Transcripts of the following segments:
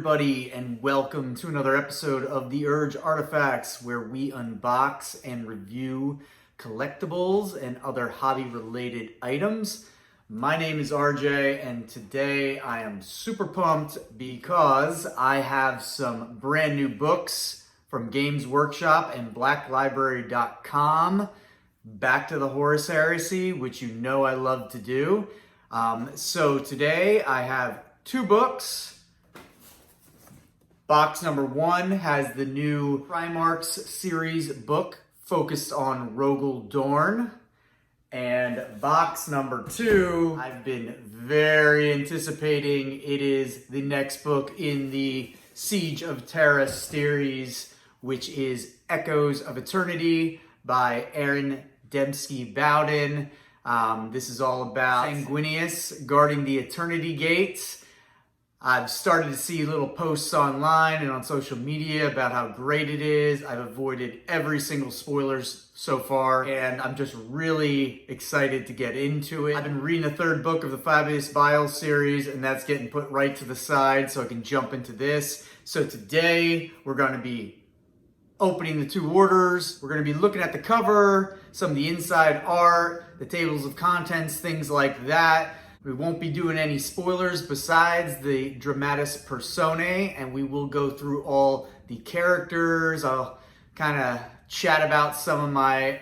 everybody, and welcome to another episode of the Urge Artifacts, where we unbox and review collectibles and other hobby-related items. My name is RJ, and today I am super pumped because I have some brand new books from Games Workshop and BlackLibrary.com. Back to the Horus Heresy, which you know I love to do. So today I have two books. Box number one has the new Primarchs series book focused on Rogal Dorn. And box number two, I've been very anticipating. It is the next book in the Siege of Terra series, which is Echoes of Eternity by Aaron Dembski Bowden. This is all about Sanguinius guarding the Eternity Gates. I've started to see little posts online and on social media about how great it is. I've avoided every single spoilers so far, and I'm just really excited to get into it. I've been reading the third book of the Fabius Bile series, and that's getting put right to the side so I can jump into this. So today we're going to be opening the two orders. We're going to be looking at the cover, some of the inside art, the tables of contents, things like that. We won't be doing any spoilers besides the dramatis personae, and we will go through all the characters. I'll kind of chat about some of my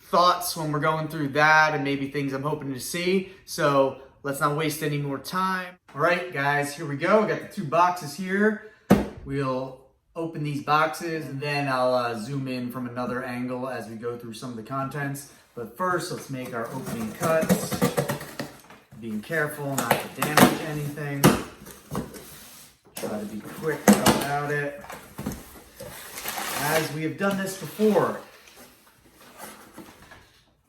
thoughts when we're going through that and maybe things I'm hoping to see. So let's not waste any more time. All right, guys, here we go. We got the two boxes here. We'll open these boxes and then I'll zoom in from another angle as we go through some of the contents. But first, let's make our opening cuts. Being careful not to damage anything. Try to be quick about it, as we have done this before.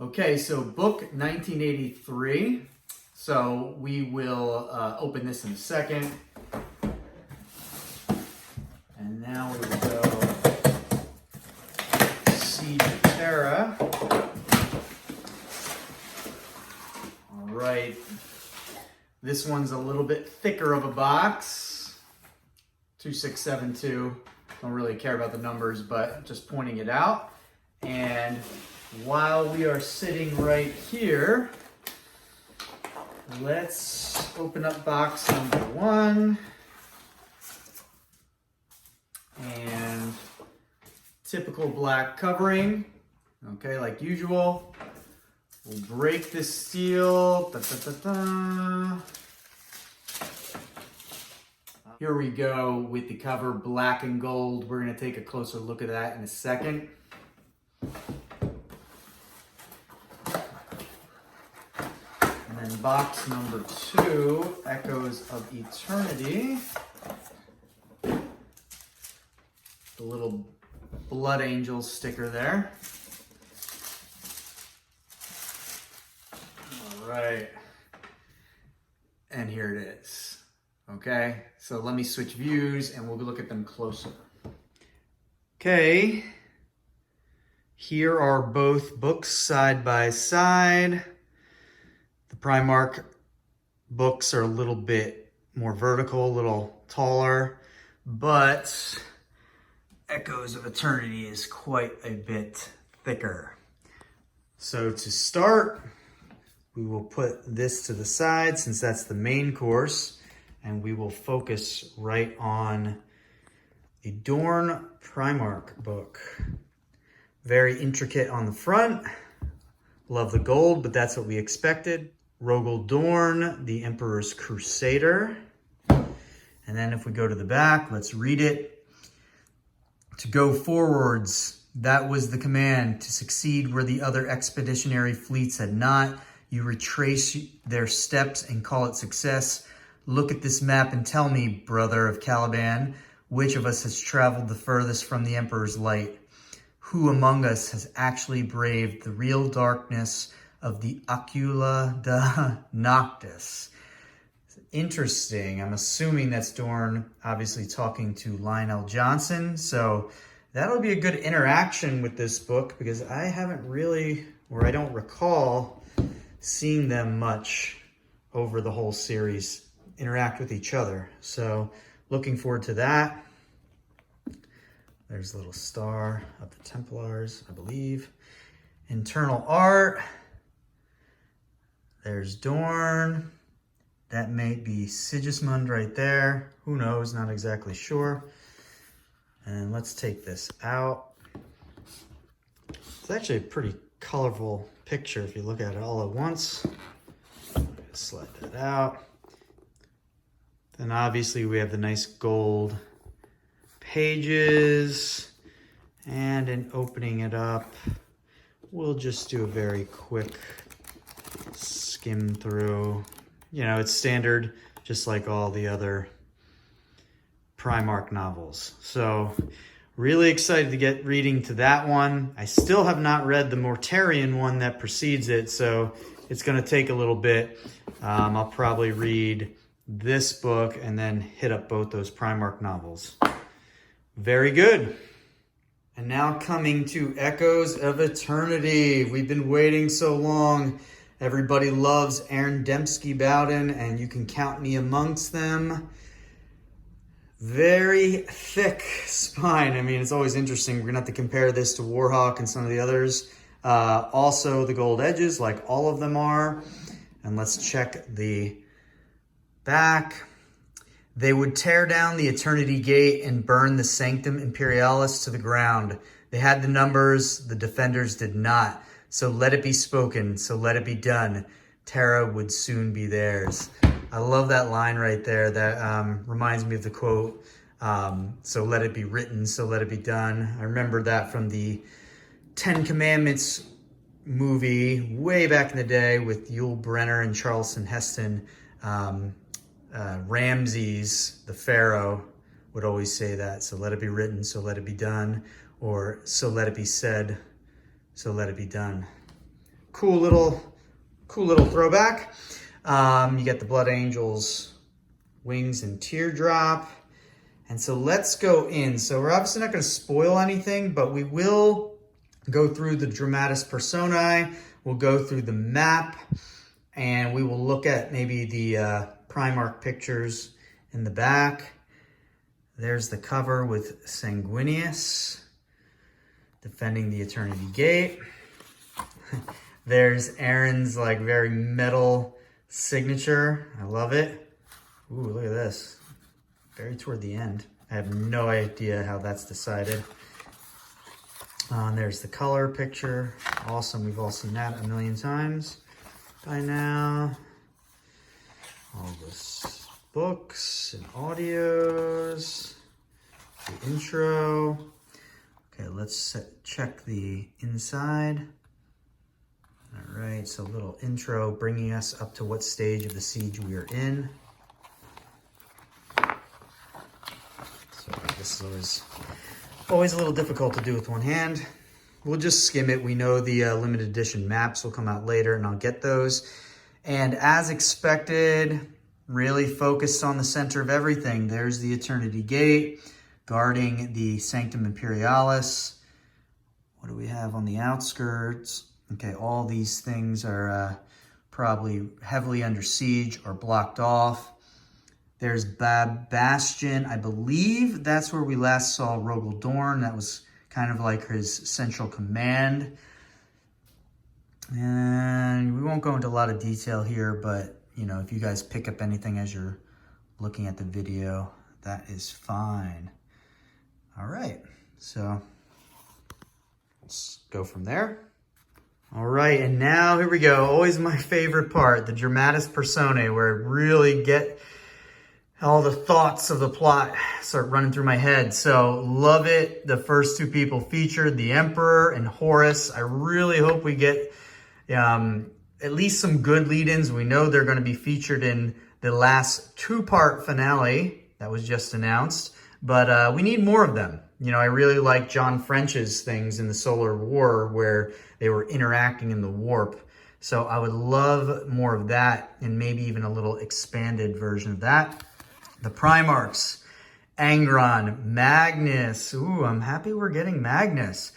Okay, so book 1983. So we will open this in a second. And now we will go Siege of Terra. All right. This one's a little bit thicker of a box. 2672. Don't really care about the numbers, but just pointing it out. And while we are sitting right here, let's open up box number one. And typical black covering. Okay, like usual. We'll break this seal. Da, da, da, da. Here we go with the cover, black and gold. We're going to take a closer look at that in a second. And then box number two, Echoes of Eternity. The little Blood Angel sticker there. Right, and here it is. Okay, so let me switch views and we'll look at them closer. Okay, here are both books side by side. The Primarch books are a little bit more vertical, a little taller, but Echoes of Eternity is quite a bit thicker. So to start, we will put this to the side since that's the main course, and we will focus right on the Dorn Primarch book. Very intricate on the front. Love the gold, but that's what we expected. Rogal Dorn, the Emperor's Crusader. And then if we go to the back, let's read it. To go forwards, that was the command, to succeed where the other expeditionary fleets had not. You retrace their steps and call it success. Look at this map and tell me, brother of Caliban, which of us has traveled the furthest from the Emperor's light? Who among us has actually braved the real darkness of the Ocula da Noctis? Interesting. I'm assuming that's Dorn obviously talking to Lionel Johnson. So that'll be a good interaction with this book because I haven't really, or I don't recall seeing them much over the whole series interact with each other. So looking forward to that. There's a little star of the Templars, I believe. Internal art. There's Dorn. That may be Sigismund right there. Who knows, not exactly sure. And let's take this out. It's actually a pretty colorful picture if you look at it all at once. Slide that out. Then obviously we have the nice gold pages. And in opening it up, we'll just do a very quick skim through. You know, it's standard, just like all the other Primarch novels. So really excited to get reading to that one. I still have not read the Mortarion one that precedes it, so it's going to take a little bit. I'll probably read this book and then hit up both those Primarch novels. Very good. And now coming to Echoes of Eternity. We've been waiting so long. Everybody loves Aaron Dembski Bowden, and you can count me amongst them. Very thick spine. I mean, it's always interesting. We're going to have to compare this to Warhawk and some of the others. Also, the gold edges, like all of them are. And let's check the back. They would tear down the Eternity Gate and burn the Sanctum Imperialis to the ground. They had the numbers, the defenders did not. So let it be spoken, so let it be done. Terra would soon be theirs. I love that line right there. That reminds me of the quote, so let it be written, so let it be done. I remember that from the Ten Commandments movie way back in the day with Yul Brynner and Charlton Heston. Ramses, the Pharaoh, would always say that. So let it be written, so let it be done. Or so let it be said, so let it be done. Cool little throwback. You get the Blood Angels wings and teardrop. And so let's go in. So we're obviously not going to spoil anything, but we will go through the dramatis personae. We'll go through the map, and we will look at maybe the Primarch pictures in the back. There's the cover with Sanguinius defending the Eternity Gate. There's Aaron's like very metal signature. I love it. Ooh, look at this. Very toward the end. I have no idea how that's decided. There's the color picture. Awesome. We've all seen that a million times by now. All this books and audios. The intro. Okay, let's check the inside. All right, so a little intro bringing us up to what stage of the siege we are in. So this is always a little difficult to do with one hand. We'll just skim it. We know the limited edition maps will come out later, and I'll get those. And as expected, really focused on the center of everything. There's the Eternity Gate, guarding the Sanctum Imperialis. What do we have on the outskirts? Okay, all these things are probably heavily under siege or blocked off. There's Bastion. I believe that's where we last saw Rogal Dorn. That was kind of like his central command. And we won't go into a lot of detail here, but you know, if you guys pick up anything as you're looking at the video, that is fine. All right, so let's go from there. All right, and now here we go. Always my favorite part, the dramatis personae, where I really get all the thoughts of the plot start running through my head. So love it. The first two people featured, the Emperor and Horus. I really hope we get at least some good lead-ins. We know they're going to be featured in the last two-part finale that was just announced, but we need more of them. You know, I really like John French's things in the Solar War where they were interacting in the warp. So I would love more of that, and maybe even a little expanded version of that. The Primarchs, Angron, Magnus. Ooh, I'm happy we're getting Magnus.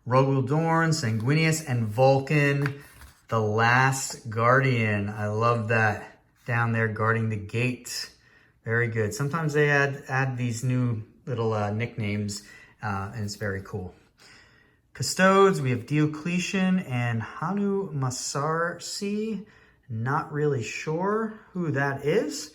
Rogal Dorn, Sanguinius, and Vulcan, the Last Guardian. I love that. Down there guarding the gate. Very good. Sometimes they add these new little nicknames, and it's very cool. Custodes, we have Diocletian and Hanu Masarsi. Not really sure who that is.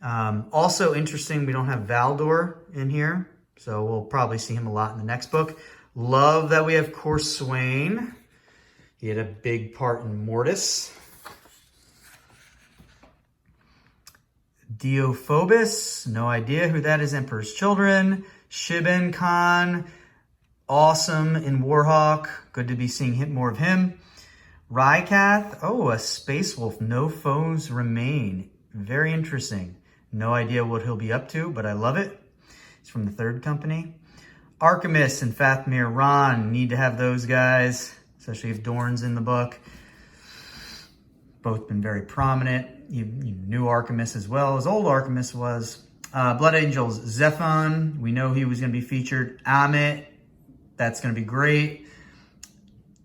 Also interesting, we don't have Valdor in here, so we'll probably see him a lot in the next book. Love that we have Corswain. He had a big part in Mortis. Diophobus, no idea who that is. Emperor's Children. Shibin Khan, awesome in Warhawk. Good to be seeing more of him. Rykath, oh, a space wolf. No foes remain. Very interesting. No idea what he'll be up to, but I love it. It's from the Third Company. Archimus and Fathmir Ron, need to have those guys, especially if Dorn's in the book. Both been very prominent. You knew Archimus as well as old Archimus was. Blood Angels, Zephon, we know he was going to be featured. Amit, that's going to be great.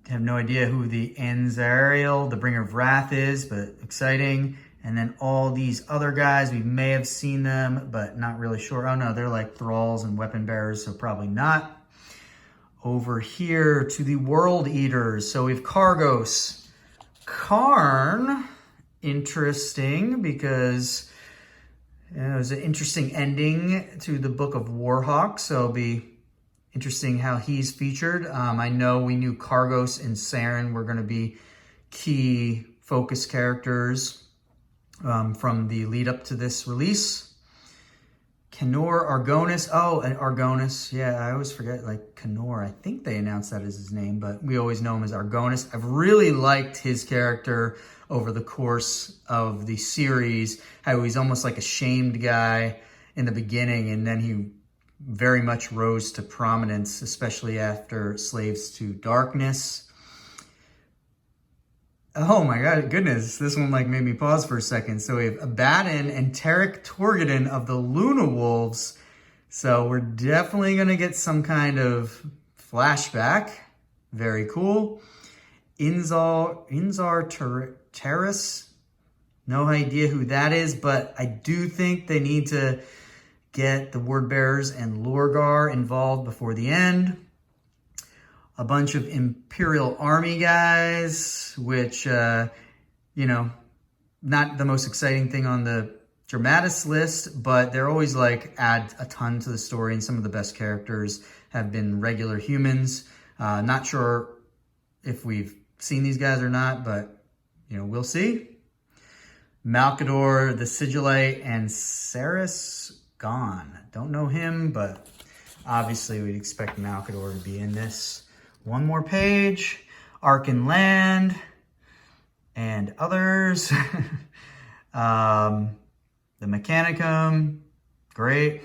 Have no idea who the Anzariel, the Bringer of Wrath is, but exciting. And then all these other guys, we may have seen them, but not really sure. Oh no, they're like thralls and weapon bearers, so probably not. Over here to the World Eaters. So we have Kargos. Karn, interesting because it was an interesting ending to the Book of Warhawk, so it'll be interesting how he's featured. I know we knew Kargos and Saren were going to be key focus characters from the lead up to this release. Kenor Argonis. Oh, and Argonis. Yeah, I always forget, like, Kenor. I think they announced that as his name, but we always know him as Argonis. I've really liked his character over the course of the series, how he's almost like a shamed guy in the beginning, and then he very much rose to prominence, especially after Slaves to Darkness. Oh my god, goodness, this one like made me pause for a second. So we have Abaddon and Tarek Torgadon of the Luna Wolves. So we're definitely going to get some kind of flashback. Very cool. Inzar Terrace. No idea who that is, but I do think they need to get the Word Bearers and Lorgar involved before the end. A bunch of Imperial Army guys, which, not the most exciting thing on the dramatis list, but they're always like add a ton to the story, and some of the best characters have been regular humans. Not sure if we've seen these guys or not, but, we'll see. Malkador, the Sigillite, and Saris Gone. Don't know him, but obviously we'd expect Malkador to be in this. One more page. Arkan Land and others. The Mechanicum, great.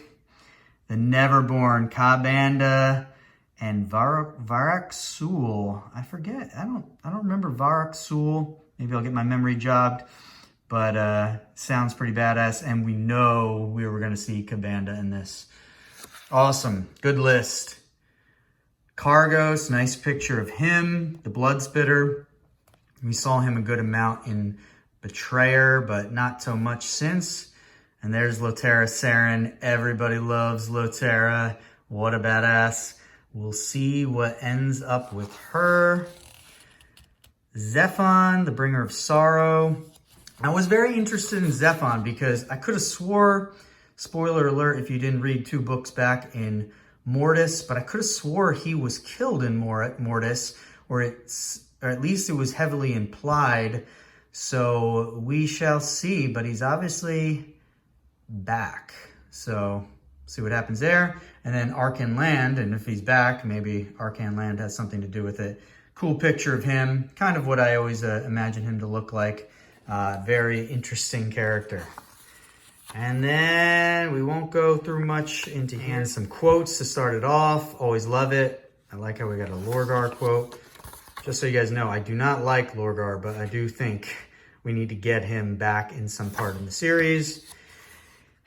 The Neverborn, Kabanda, and Varak Sul. I forget. I don't remember Varak Sul. Maybe I'll get my memory jogged. But sounds pretty badass. And we know we were going to see Kabanda in this. Awesome. Good list. Kargos, nice picture of him. The Bloodspitter. We saw him a good amount in Betrayer, but not so much since. And there's Lotera Saren. Everybody loves Lotera. What a badass. We'll see what ends up with her. Zephon, the Bringer of Sorrow. I was very interested in Zephon because I could have swore, spoiler alert if you didn't read 2 books back in Mortis, but I could have swore he was killed in Mortis, or at least it was heavily implied. So we shall see, but he's obviously back. So see what happens there. And then Arkan Land, and if he's back, maybe Arkan Land has something to do with it. Cool picture of him, kind of what I always imagine him to look like. Very interesting character. And then we won't go through much into here. And some quotes to start it off. Always love it. I like how we got a Lorgar quote. Just so you guys know, I do not like Lorgar, but I do think we need to get him back in some part in the series.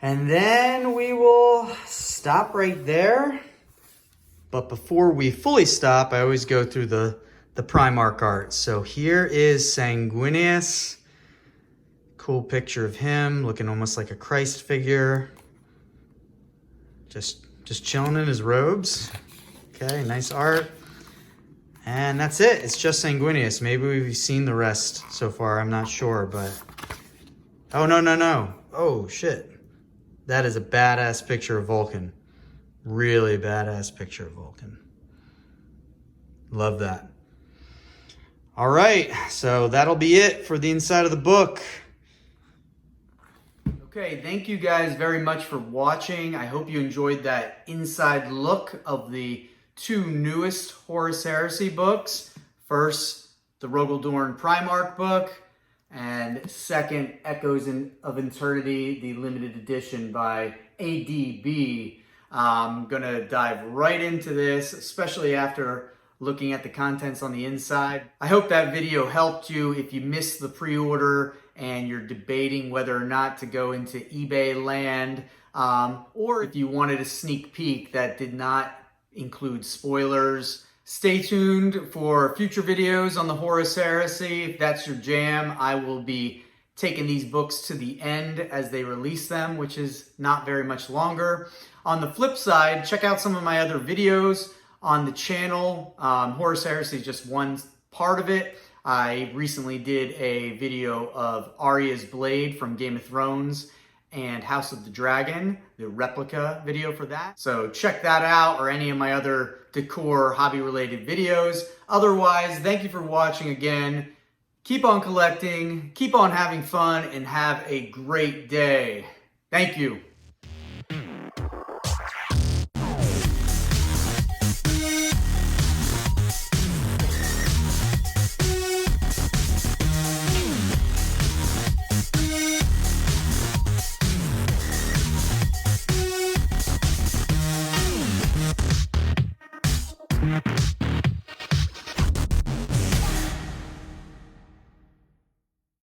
And then we will stop right there. But before we fully stop, I always go through the Primarch art. So here is Sanguinius, Cool picture of him looking almost like a Christ figure. Just chilling in his robes. Okay, nice art. And that's it. It's just Sanguinius. Maybe we've seen the rest so far. I'm not sure, but... Oh, no. Oh, shit. That is a badass picture of Vulcan. Really badass picture of Vulcan. Love that. All right, so that'll be it for the inside of the book. Okay, thank you guys very much for watching. I hope you enjoyed that inside look of the two newest Horus Heresy books. First, the Rogal Dorn Primarch book, and second, Echoes of Eternity, the limited edition by ADB. I'm gonna dive right into this, especially after looking at the contents on the inside. I hope that video helped you. If you missed the pre-order and you're debating whether or not to go into eBay land, or if you wanted a sneak peek that did not include spoilers, stay tuned for future videos on the Horus Heresy. If that's your jam, I will be taking these books to the end as they release them, which is not very much longer. On the flip side, check out some of my other videos on the channel. Horus Heresy is just one part of it. I recently did a video of Arya's blade from Game of Thrones and House of the Dragon, the replica video for that. So check that out, or any of my other decor hobby-related videos. Otherwise, thank you for watching again. Keep on collecting, keep on having fun, and have a great day. Thank you. We'll be right back.